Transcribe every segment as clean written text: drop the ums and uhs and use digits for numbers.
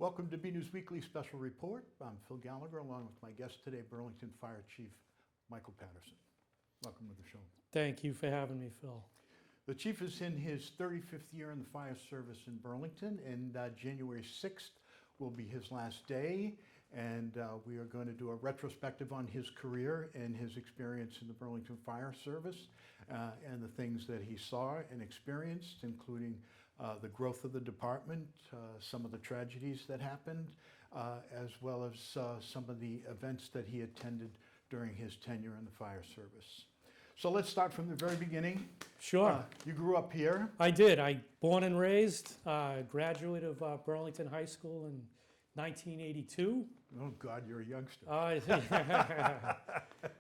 Welcome to BNEWS Weekly Special Report. I'm Phil Gallagher, along with my guest today, Burlington Fire Chief Michael Patterson. Welcome to the show. Thank you for having me, Phil. The chief is in his 35th year in the fire service in Burlington, and January 6th will be his last day. And we are going to do a retrospective on his career and his experience in the Burlington Fire Service and the things that he saw and experienced, including the growth of the department, some of the tragedies that happened, as well as some of the events that he attended during his tenure in the fire service. So let's start from the very beginning. Sure. You grew up here. I did. Born and raised, graduate of Burlington High School in 1982. Oh God, you're a youngster.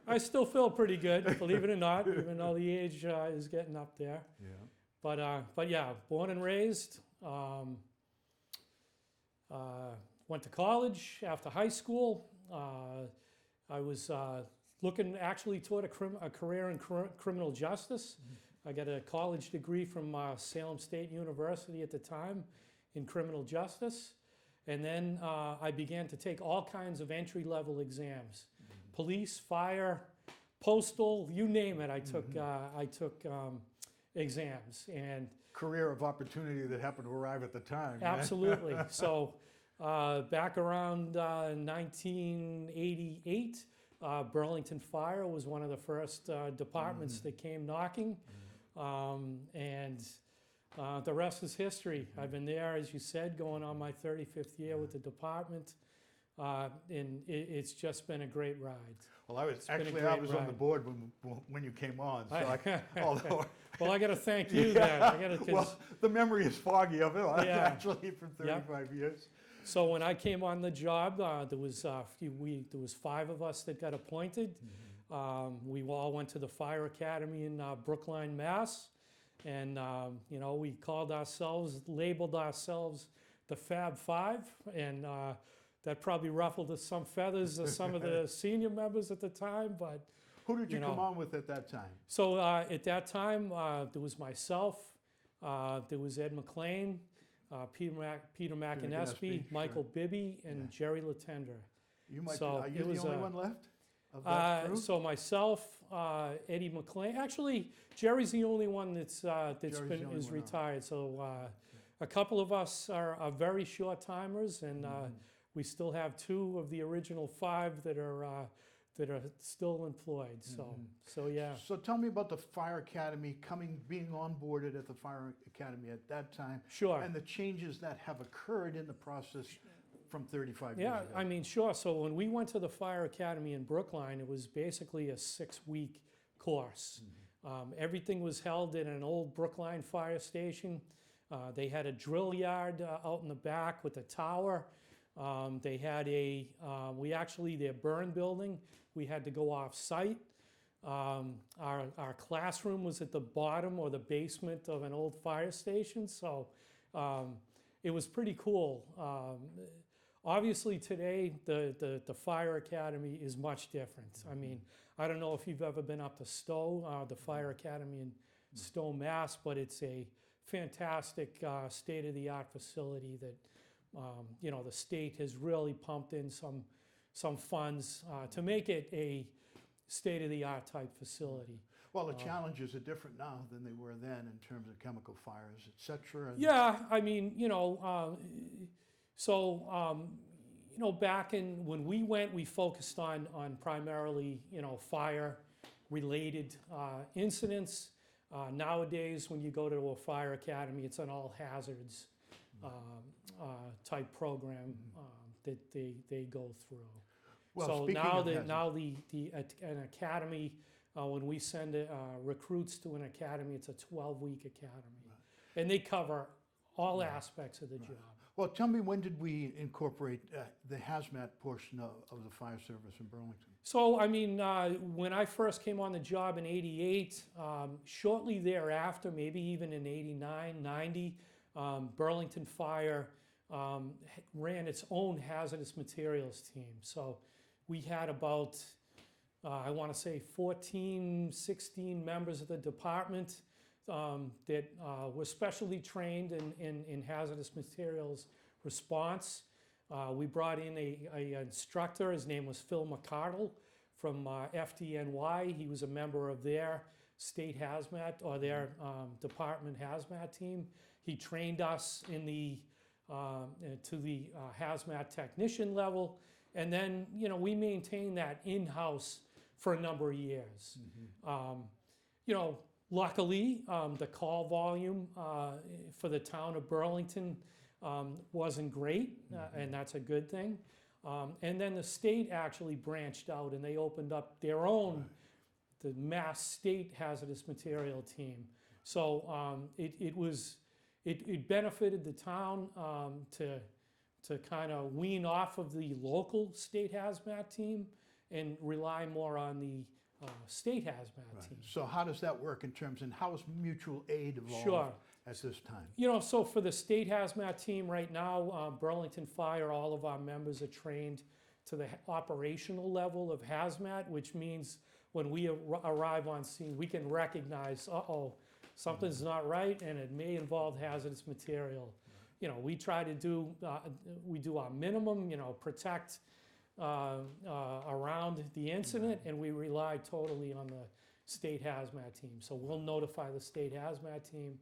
I still feel pretty good, believe it or not, even though the age is getting up there. Yeah. But yeah, born and raised. Went to college after high school. I was looking actually toward a career in criminal justice. I got a college degree from Salem State University at the time in criminal justice. And then I began to take all kinds of entry-level exams. Police, fire, postal, you name it. I took exams. And Career of opportunity that happened to arrive at the time. absolutely. So back around 1988, Burlington Fire was one of the first departments that came knocking. The rest is history. I've been there, as you said, going on my 35th year with the department. And it's just been a great ride. Well, I was on the board when you came on. So Well, I got to thank you then. Well, the memory is foggy of it, Yeah. actually, for 35 years. So when I came on the job, there was 5 of us that got appointed. We all went to the fire academy in Brookline, Mass. And we labeled ourselves the Fab Five, and that probably ruffled some feathers of some of the senior members at the time. But who did you come on with at that time? So at that time, there was myself, there was Ed McLean, Peter McInespy, Michael Bibby, and Jerry Latender. Are you the only one left of that crew? So myself, Eddie McLean. Actually, Jerry's the only one that's retired. So a couple of us are very short timers, and we still have 2 of the original 5 that are still employed. So yeah. So tell me about the Fire Academy being onboarded at the Fire Academy at that time. Sure. And the changes that have occurred in the process from 35 years ago. Yeah, I mean, sure. So when we went to the Fire Academy in Brookline, it was basically a 6-week course. Everything was held in an old Brookline fire station. They had a drill yard out in the back with a tower. They had their burn building, we had to go off site. Our classroom was at the bottom or the basement of an old fire station. So it was pretty cool. Obviously today, the Fire Academy is much different. I mean, I don't know if you've ever been up to Stowe, the Fire Academy in Stowe, Mass, but it's a fantastic state-of-the-art facility that the state has really pumped in some funds to make it a state-of-the-art type facility. Well, the challenges are different now than they were then in terms of chemical fires, et cetera. Yeah, I mean, back when we went, we focused on primarily, fire-related incidents. Nowadays, when you go to a fire academy, it's an all hazards type program that they go through. Well, so an academy, when we send recruits to an academy, it's a 12-week academy, and they cover all aspects of the job. Well, tell me, when did we incorporate the hazmat portion of the fire service in Burlington? So, I mean, when I first came on the job in '88, shortly thereafter, maybe even in '89, '90, Burlington Fire ran its own hazardous materials team. So we had about, I want to say 14, 16 members of the department that were specially trained in hazardous materials response. We brought in a instructor. His name was Phil McCardle from FDNY. He was a member of their state hazmat or their department hazmat team. He trained us in the to the hazmat technician level, and then we maintained that in-house for a number of years. Luckily, the call volume for the town of Burlington wasn't great, and that's a good thing. And then the state actually branched out and they opened up their own, the Mass State Hazardous Material Team. So it benefited the town to kind of wean off of the local state hazmat team and rely more on the state hazmat team. So how does that work in terms, and how is mutual aid evolved Sure. at this time? So for the state hazmat team right now, Burlington Fire, all of our members are trained to the operational level of hazmat, which means when we arrive on scene, we can recognize, something's not right, and it may involve hazardous material. We try to do, we do our minimum, protect around the incident, and we rely totally on the state hazmat team. So we'll notify the state hazmat team.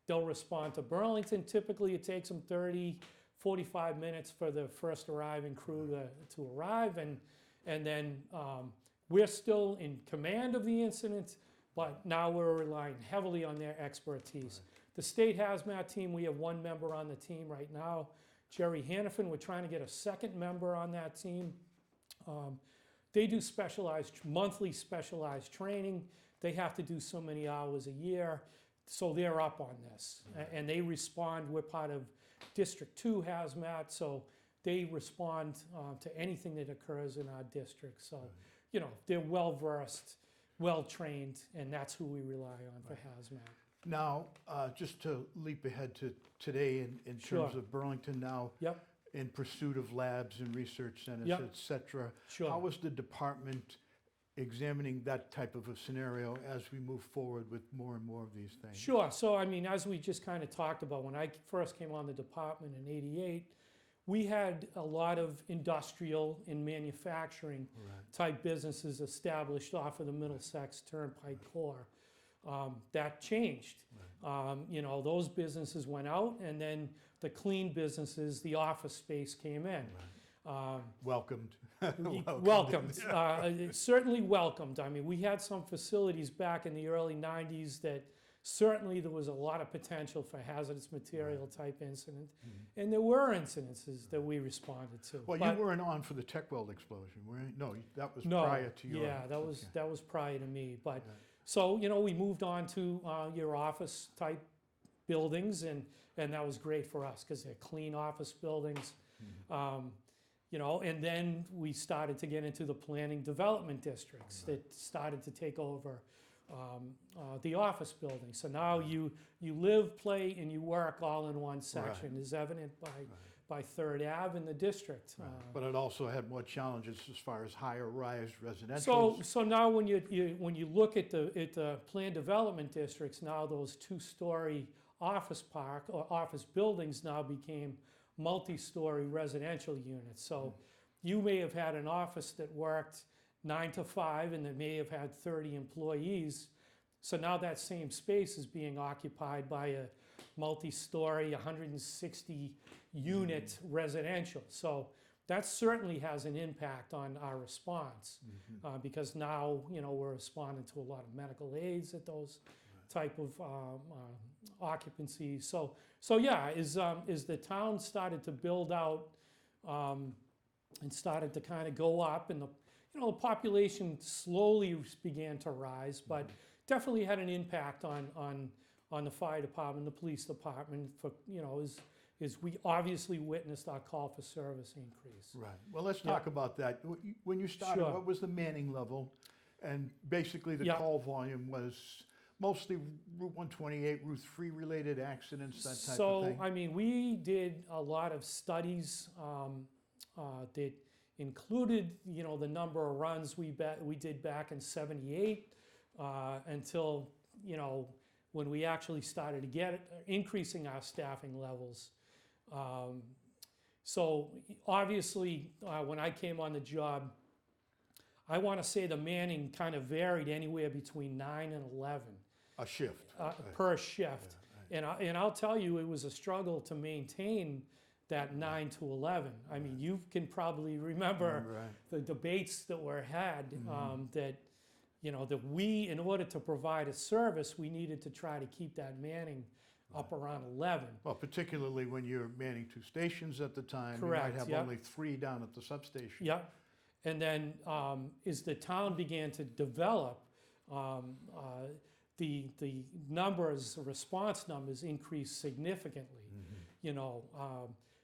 They'll respond to Burlington. Typically, it takes them 30, 45 minutes for the first arriving crew to arrive, and then we're still in command of the incident, but now we're relying heavily on their expertise. The state hazmat team, we have one member on the team right now, Jerry Hannafin. We're trying to get a second member on that team. They do monthly specialized training. They have to do so many hours a year, so they're up on this. And they respond. We're part of District 2 hazmat, so they respond to anything that occurs in our district. So, they're well-versed, well-trained, and that's who we rely on for hazmat. Now, just to leap ahead to today in terms of Burlington now, in pursuit of labs and research centers, et cetera, how is the department examining that type of a scenario as we move forward with more and more of these things? Sure. So, as we just kind of talked about, when I first came on the department in '88, we had a lot of industrial and manufacturing type businesses established off of the Middlesex Turnpike core. That changed. Those businesses went out, and then the clean businesses, the office space came in. Welcomed. Welcomed. Certainly welcomed. We had some facilities back in the early 90s that certainly there was a lot of potential for hazardous material type incident, and there were incidences that we responded to. Well, you weren't on for the tech weld explosion, were you? No, that was prior to your... Yeah, that was prior to me. But so we moved on to your office type buildings, and that was great for us because they're clean office buildings. And then we started to get into the planning development districts that started to take over the office building. So now you live, play, and you work all in one section, is evident by 3rd Ave in the district. But it also had more challenges as far as higher rise residential. So now when you look at the planned development districts, now those 2-story office park or office buildings now became multi-story residential units. So you may have had an office that worked 9 to 5 and that may have had 30 employees. So now that same space is being occupied by a multi-story, 160 unit residential. So that certainly has an impact on our response because now we're responding to a lot of medical aids at those type of occupancy. So yeah, as the town started to build out and started to kind of go up, and the population slowly began to rise, but definitely had an impact on the fire department, the police department. For as we obviously witnessed our call for service increase. Right. Well, let's talk about that. When you started, what was the manning level? And basically the call volume was mostly Route 128, Route 3 related accidents, that type of thing? So, we did a lot of studies that included, the number of runs we did back in '78 until, when we actually started to get increasing our staffing levels. So obviously, when I came on the job, I want to say the manning kind of varied anywhere between 9 and 11 A shift. Right. per shift. Yeah, And I'll tell you, it was a struggle to maintain that 9 to 11. I mean, you can probably remember the debates that were had, that, that we, in order to provide a service, we needed to try to keep that manning up around 11. Well, particularly when you're manning 2 stations at the time, Correct, you might have yep. only 3 down at the substation. Yeah. And then as the town began to develop, the numbers, the response numbers increased significantly.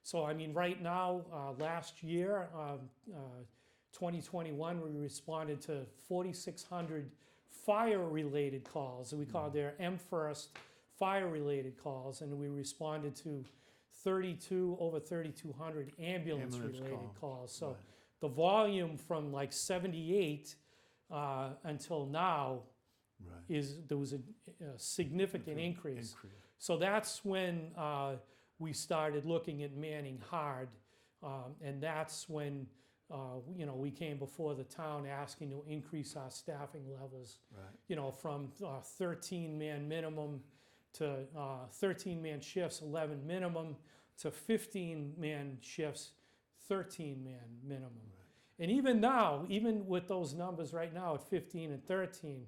So I mean, right now, last year, 2021, we responded to 4,600 fire-related calls. We call their M-First fire-related calls, and we responded to over 3,200 ambulance-related calls. So the volume from like 78 until now there was a significant increase. So that's when we started looking at manning hard, and that's when we came before the town asking to increase our staffing levels. From 13-man minimum to 13-man shifts, 11 minimum, to 15-man shifts, 13-man minimum. And even now, even with those numbers right now at 15 and 13,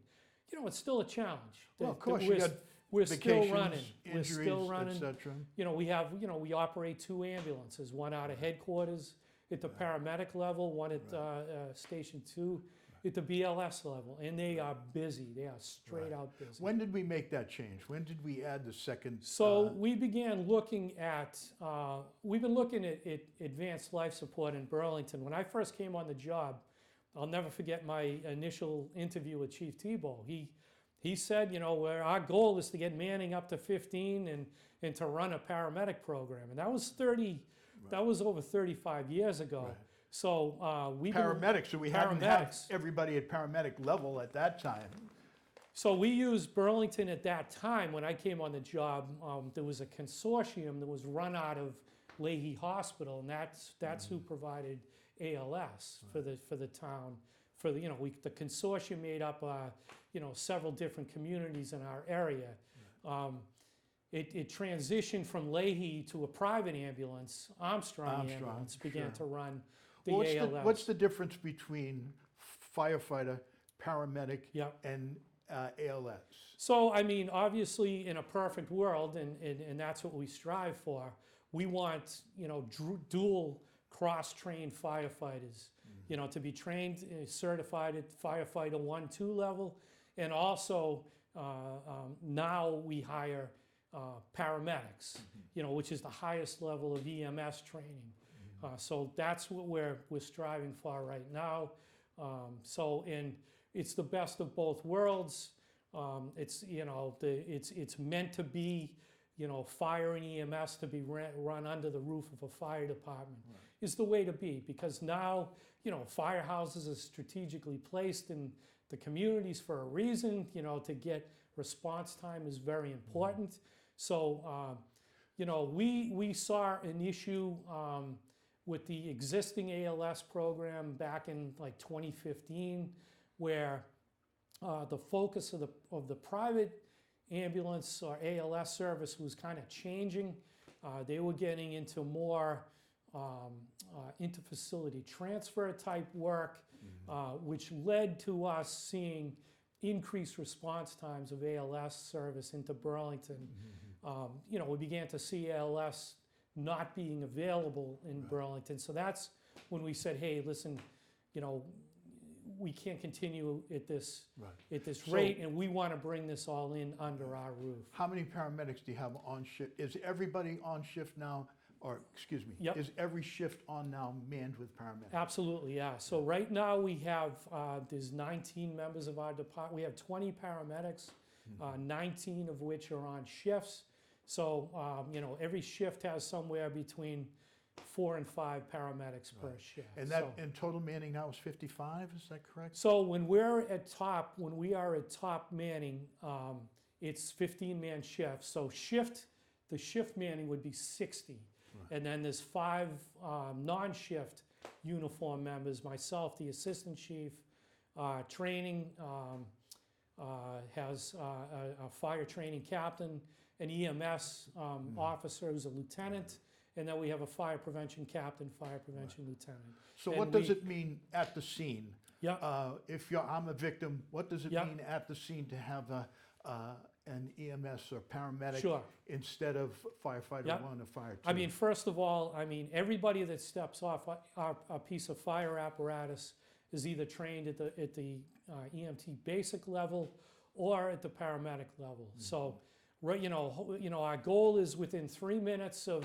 it's still a challenge. Well, of course, you got we're still running. Injuries, We're still running. et cetera. We operate 2 ambulances, one out of headquarters at the paramedic level, one at Station 2 at the BLS level, and they are busy. They are straight out busy. When did we make that change? When did we add the second? So we began looking at, we've been looking at advanced life support in Burlington. When I first came on the job, I'll never forget my initial interview with Chief Tebow. He said, where our goal is to get manning up to 15 and to run a paramedic program. And that was that was over 35 years ago. So we paramedics, so we hadn't had everybody at paramedic level at that time. So we used Burlington at that time. When I came on the job, there was a consortium that was run out of Leahy Hospital, and that's who provided ALS for the town. For the the consortium made up several different communities in our area. It transitioned from Leahy to a private ambulance. Armstrong ambulance began to run the ALS. What's the difference between firefighter, paramedic, and ALS? So, I mean, obviously, in a perfect world, and that's what we strive for, we want, dual cross-trained firefighters, to be trained, certified at firefighter 1-2 level, and also now we hire paramedics, which is the highest level of EMS training. So that's what we're striving for right now. And it's the best of both worlds. It's it's meant to be, fire and EMS to be run under the roof of a fire department is the way to be, because now firehouses are strategically placed in the communities for a reason. To get response time is very important. So we saw an issue with the existing ALS program back in like 2015, where the focus of the private ambulance or ALS service was kind of changing. They were getting into more interfacility transfer type work, which led to us seeing increased response times of ALS service into Burlington. We began to see ALS not being available in Burlington. So that's when we said, hey, listen, we can't continue at this rate, and we want to bring this all in under our roof. How many paramedics do you have on shift? Is everybody on shift now, or excuse me, is every shift on now manned with paramedics? Absolutely, yeah. So right now we have, there's 19 members of our department. We have 20 paramedics, 19 of which are on shifts. So, every shift has somewhere between 4 and 5 paramedics per shift. And that in total manning now is 55, is that correct? So when we are at top manning, it's 15-man shifts. So the shift manning would be 60. And then there's 5 non-shift uniform members, myself, the assistant chief, training, has a fire training captain, an EMS officer who's a lieutenant, and then we have a fire prevention captain, fire prevention lieutenant. So And what does it mean at the scene? Yeah. If I'm a victim, what does it Yeah. mean at the scene to have an EMS or paramedic Sure. instead of firefighter Yeah. 1 or fire 2? I mean, first of all, everybody that steps off a piece of fire apparatus is either trained at the EMT basic level or at the paramedic level. So, right, our goal is within 3 minutes of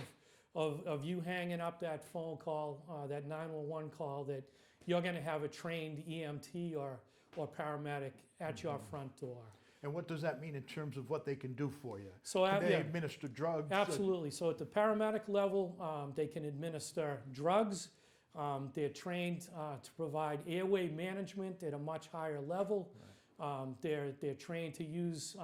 you hanging up that phone call, that 911 call, that you're going to have a trained EMT or paramedic at your front door. And what does that mean in terms of what they can do for you? So, Can they yeah. administer drugs? Absolutely. So at the paramedic level, they can administer drugs. They're trained to provide airway management at a much higher level. They're trained to use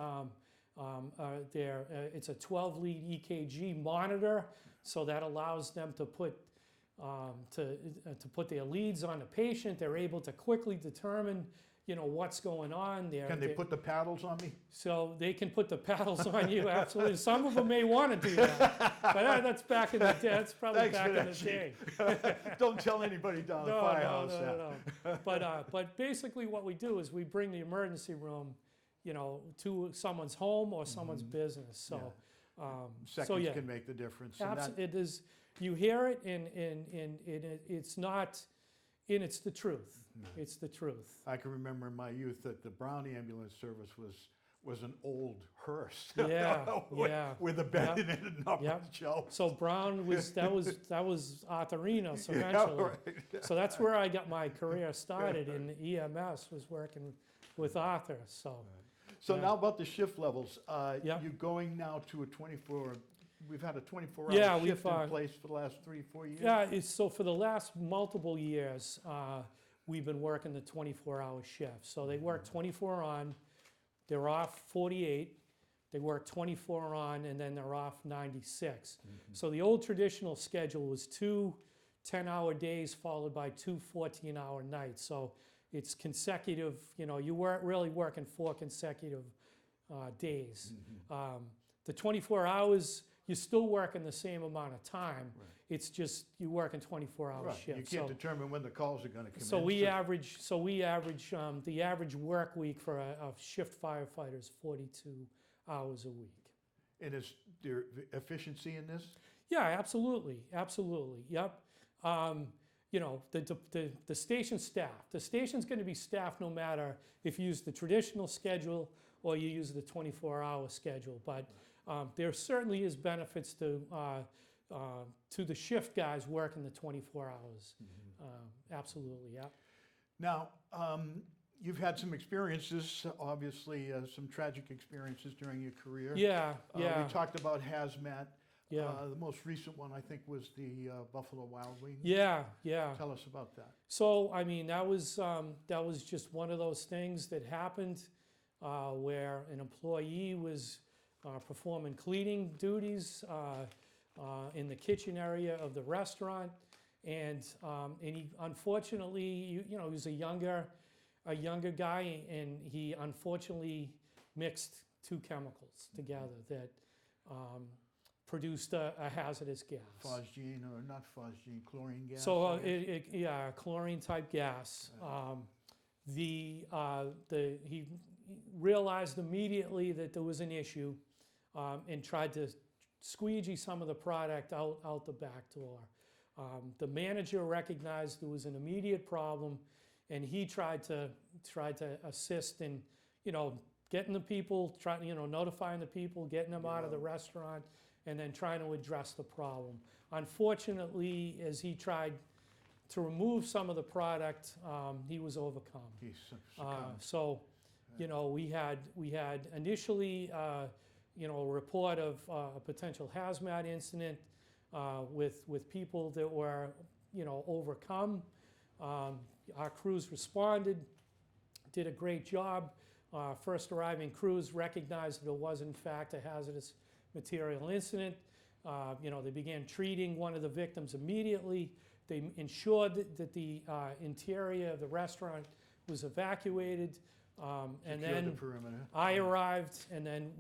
it's a 12-lead EKG monitor, so that allows them to put their leads on the patient. They're able to quickly determine what's going on. Can they put the paddles on me? So they can put the paddles on you, absolutely. Some of them may want to do that, but that's back in the day. That's probably Thanks back for in that, the day. Don't tell anybody down the firehouse that. No. But basically what we do is we bring the emergency room, to someone's home or someone's business. So, Seconds can make the difference. And that- it is. You hear it, and it's not, and it's the truth. It's the truth. I can remember in my youth that the Brown ambulance service was an old hearse. Yeah, with a bed in it and up Yep. on shelves. So Brown was that was Arthurinos eventually. Yeah, right. So that's where I got my career started in EMS, was working with Arthur. So So yeah. now about the shift levels. Yeah. You're going now to a 24. We've had a 24-hour Yeah, shift we've, in place for the last 3-4 years. yeah, so for the last multiple years, we've been working the 24-hour shift. So they work 24 on, they're off 48. They work 24 on, and then they're off 96. So the old traditional schedule was 2 10-hour days followed by 2 14-hour nights. So it's consecutive, you weren't really working 4 consecutive days. The 24 hours, you're still working the same amount of time. Right. It's just you work in 24-hour Right. shifts. You can't determine when the calls are going to come So in. we average. The average work week for a shift firefighter is 42 hours a week. And is there efficiency in this? Yeah, absolutely. Yep. The station staff. The station's going to be staffed no matter if you use the traditional schedule or you use the 24-hour schedule. But there certainly is benefits to the shift guys working the 24 hours. Absolutely, yeah. Now, you've had some experiences, obviously some tragic experiences during your career. Yeah. We talked about hazmat. Yeah. The most recent one, I think, was the Buffalo Wild Wings. Yeah. Tell us about that. So, that was just one of those things that happened where an employee was performing cleaning duties in the kitchen area of the restaurant, and he unfortunately, he was a younger guy, and he unfortunately mixed 2 chemicals together that produced a hazardous gas. Phosgene, or not phosgene, chlorine gas. So chlorine type gas. He realized immediately that there was an issue, and tried to squeegee some of the product out the back door. The manager recognized there was an immediate problem, and he tried to assist in, getting the people, notifying the people, getting them out of the restaurant, and then trying to address the problem. Unfortunately, as he tried to remove some of the product, he was overcome. He succumbed. So, we had initially, a report of a potential hazmat incident with people that were, overcome. Our crews responded, did a great job. First arriving crews recognized that it was in fact a hazardous material incident. They began treating one of the victims immediately. They ensured that the interior of the restaurant was evacuated. And Secure the then perimeter. I arrived, and then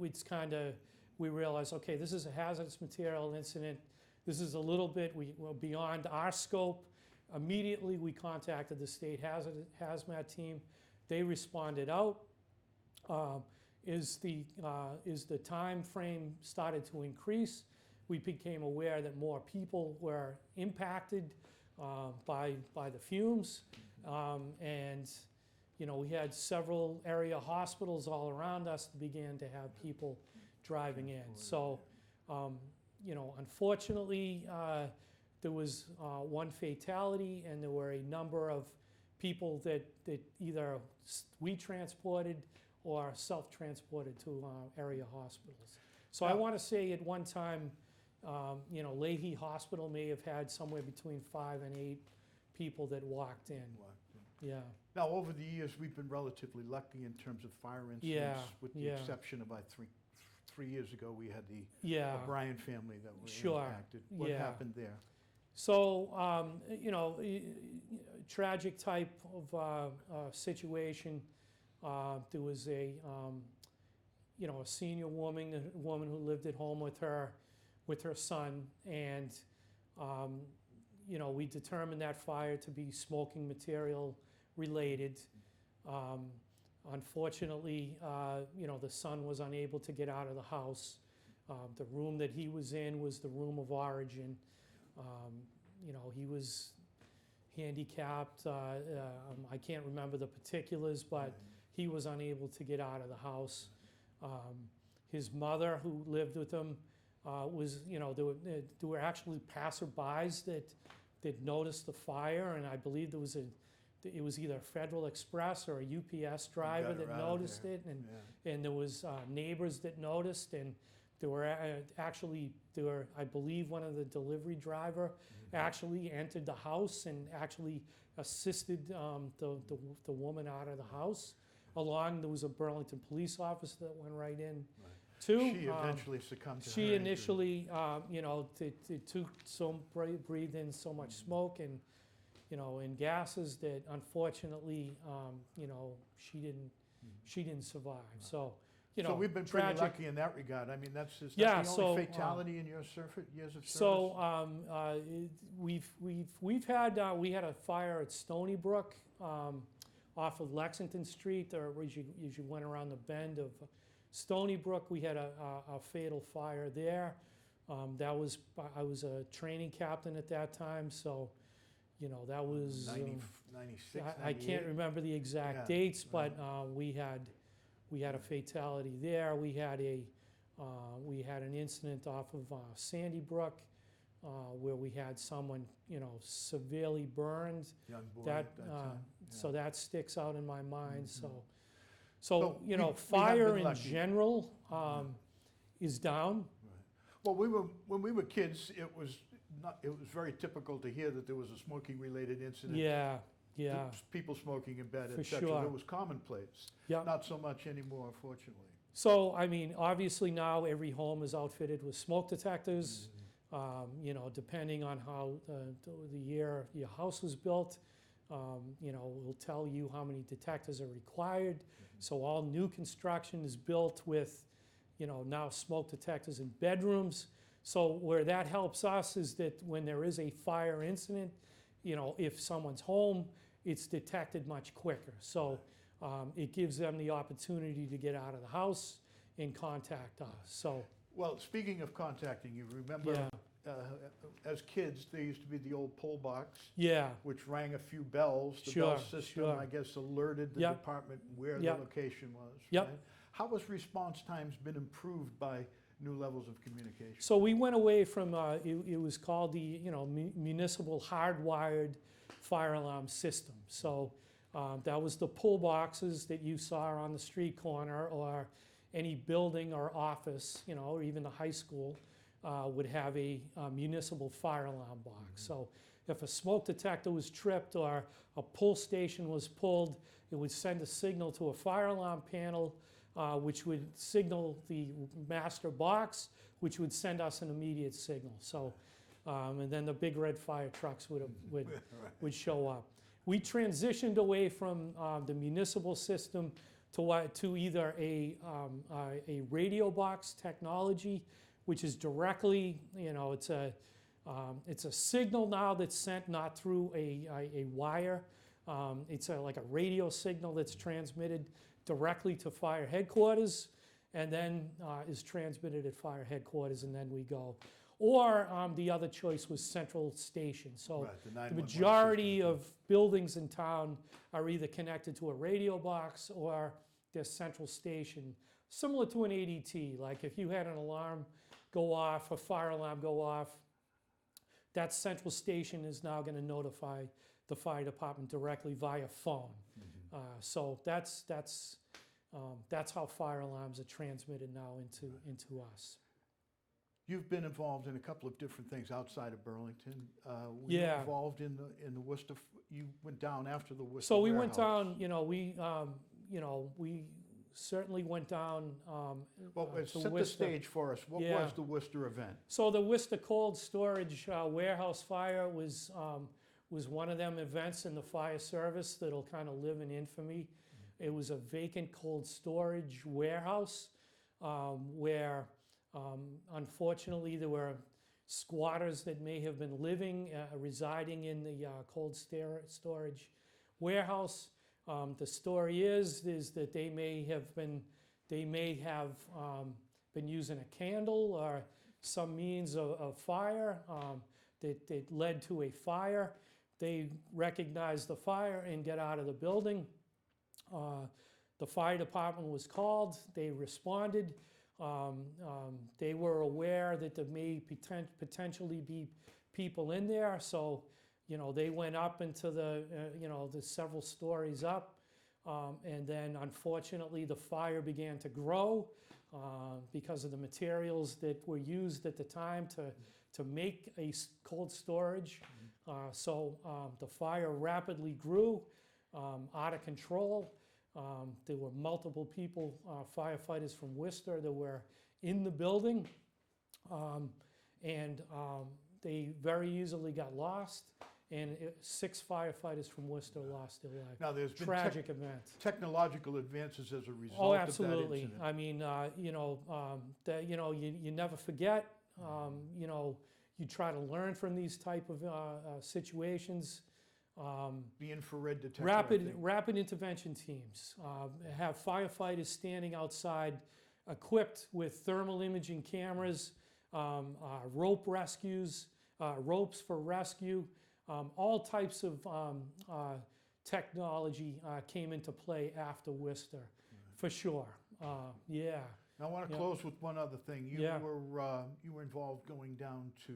we realized, okay, this is a hazardous material incident. This is a little bit beyond our scope. Immediately, we contacted the state hazmat team. They responded out. As the time frame started to increase, we became aware that more people were impacted by the fumes, and we had several area hospitals all around us that began to have people driving in. So, unfortunately, there was one fatality, and there were a number of people that either we transported or self-transported to area hospitals. So I want to say at one time, Leahy Hospital may have had somewhere between 5 and 8 people that walked in. Yeah. Now, over the years, we've been relatively lucky in terms of fire incidents, with the exception of about three years ago, we had the O'Brien family that were impacted. What happened there? So, tragic type of situation. There was a senior woman who lived at home with her son, and we determined that fire to be smoking material related. Unfortunately, the son was unable to get out of the house. The room that he was in was the room of origin. He was handicapped. I can't remember the particulars, but he was unable to get out of the house. His mother, who lived with him, there were actually passerbys that noticed the fire, and I believe it was either a Federal Express or a UPS driver that noticed it, and there was neighbors that noticed, and there were I believe one of the delivery driver actually entered the house and actually assisted the woman out of the house. There was a Burlington police officer that went right in. Too. She eventually succumbed to her She injury. initially, it breathed in so much smoke and gases that unfortunately, she didn't survive. So, so we've been tragic. pretty lucky in that regard. I mean, that's the only fatality in your years of service? So we had a fire at Stony Brook off of Lexington Street, or as you went around the bend of Stony Brook. We had a fatal fire there. I was a training captain at that time, so that was 96. I can't remember the exact dates, but we had a fatality there. We had an incident off of Sandy Brook where we had someone severely burned. Young boy at that time. So that sticks out in my mind. So we have fire been in lucky. general is down. Well, when we were kids, it was very typical to hear that there was a smoking-related incident. Yeah. People smoking in bed, For etc. sure. It was commonplace. Yeah. Not so much anymore, unfortunately. So, I mean, obviously now every home is outfitted with smoke detectors. Depending on how the year your house was built, will tell you how many detectors are required. So all new construction is built with, now smoke detectors in bedrooms. So where that helps us is that when there is a fire incident, if someone's home, it's detected much quicker. So it gives them the opportunity to get out of the house and contact us. So. Well, speaking of contacting you, remember as kids, there used to be the old pole box, which rang a few bells. The bell system, I guess, alerted the department where the location was. Right? How has response times been improved by new levels of communication? So we went away from, it was called the municipal hardwired fire alarm system. So that was the pull boxes that you saw on the street corner, or any building or office, or even the high school would have a municipal fire alarm box. So if a smoke detector was tripped or a pull station was pulled, it would send a signal to a fire alarm panel, which would signal the master box, which would send us an immediate signal. So, and then the big red fire trucks would show up. We transitioned away from the municipal system to either a radio box technology, which is directly, it's a signal now that's sent not through a wire. It's like a radio signal that's transmitted directly to fire headquarters, and then is transmitted at fire headquarters, and then we go. Or the other choice was central station. So Right, the the 911 majority system. of buildings in town are either connected to a radio box or their central station, similar to an ADT. Like if you had an alarm go off, a fire alarm go off, that central station is now going to notify the fire department directly via phone. So that's how fire alarms are transmitted now into us. You've been involved in a couple of different things outside of Burlington. Were Yeah. you involved in the Worcester? You went down after the Worcester. So we went warehouse. down. We certainly went down Well, to set the Worcester. stage for us. What Yeah. was the Worcester event? So the Worcester Cold Storage Warehouse Fire was one of them events in the fire service that'll kind of live in infamy. It was a vacant cold storage warehouse where, unfortunately, there were squatters that may have been residing in the cold storage warehouse. The story is that they may have been using a candle or some means of fire that led to a fire. They recognized the fire and get out of the building. The fire department was called. They responded. They were aware that there may potentially be people in there, so they went up into the several stories up, and then unfortunately the fire began to grow because of the materials that were used at the time to make a cold storage. So the fire rapidly grew out of control. There were multiple people, firefighters from Worcester, that were in the building, and they very easily got lost, and 6 firefighters from Worcester lost their life. Now, there's been Tragic event. technological advances as a result Oh, of that absolutely. incident. I mean, you never forget. You try to learn from these type of situations. The infrared detector. I think. Rapid intervention teams have firefighters standing outside, equipped with thermal imaging cameras, rope rescues, ropes for rescue. All types of technology came into play after Worcester, for sure. Yeah. Now, I want to Yeah. close with one other thing. You Yeah. were involved going down to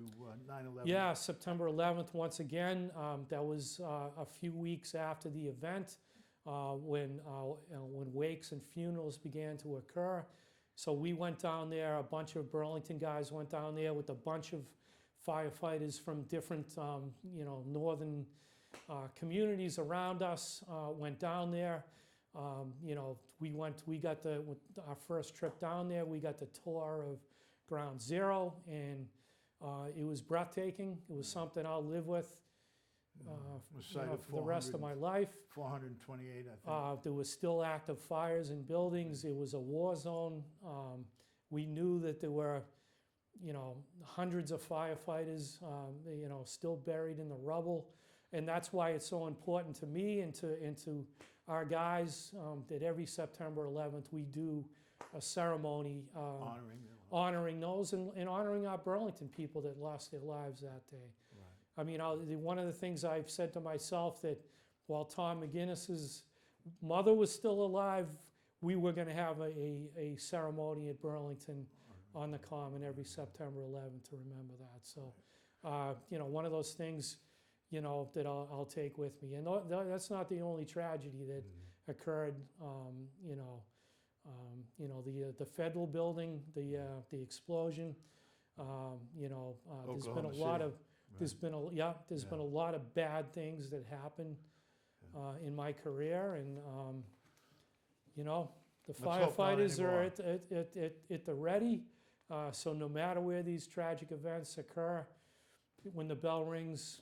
9/11. Yeah, September 11th, once again. That was a few weeks after the event when wakes and funerals began to occur. So we went down there, a bunch of Burlington guys went down there with a bunch of firefighters from different, northern communities around us, went down there. We got our first trip down there. We got the tour of Ground Zero, and it was breathtaking. It was something I'll live with It was cited for the rest of my life. 428, I think. There was still active fires in buildings. It was a war zone. We knew that there were, hundreds of firefighters, still buried in the rubble, and that's why it's so important to me and to our guys that every September 11th we do a ceremony honoring those and honoring our Burlington people that lost their lives that day. Right. I mean, one of the things I've said to myself that while Tom McGinnis's mother was still alive, we were going to have a ceremony at Burlington on the Common every September 11th to remember that. So, one of those things, that I'll take with me. And that's not the only tragedy that occurred. The federal building, the explosion. There's been a lot of been a lot of bad things that happened in my career, and the Let's hope not firefighters are anymore. at the ready. So no matter where these tragic events occur, when the bell rings,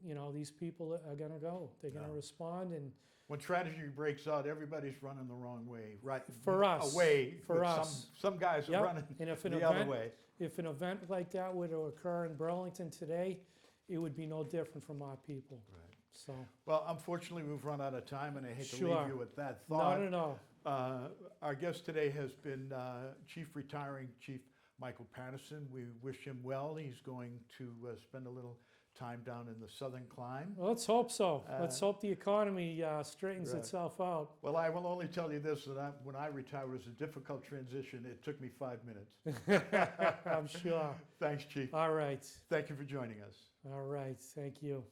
you know, these people are going to go. They're going to Yeah. respond, and When tragedy breaks out, everybody's running the wrong way, right? For us, Away. for but us. Some guys are Yep, running and if an the other event, way. if an event like that were to occur in Burlington today, it would be no different from our people. Right. So, Well, unfortunately, we've run out of time, and I hate to Sure. leave you with that thought. no. Our guest today has been Retiring Chief Michael Patterson. We wish him well. He's going to spend a little time down in the southern clime. Well, let's hope so. Let's Uh, hope the economy straightens right. itself out. Well, I will only tell you this, that when I retired, it was a difficult transition. It took me 5 minutes. I'm sure. Thanks, Chief. All right. Thank you for joining us. All right. Thank you.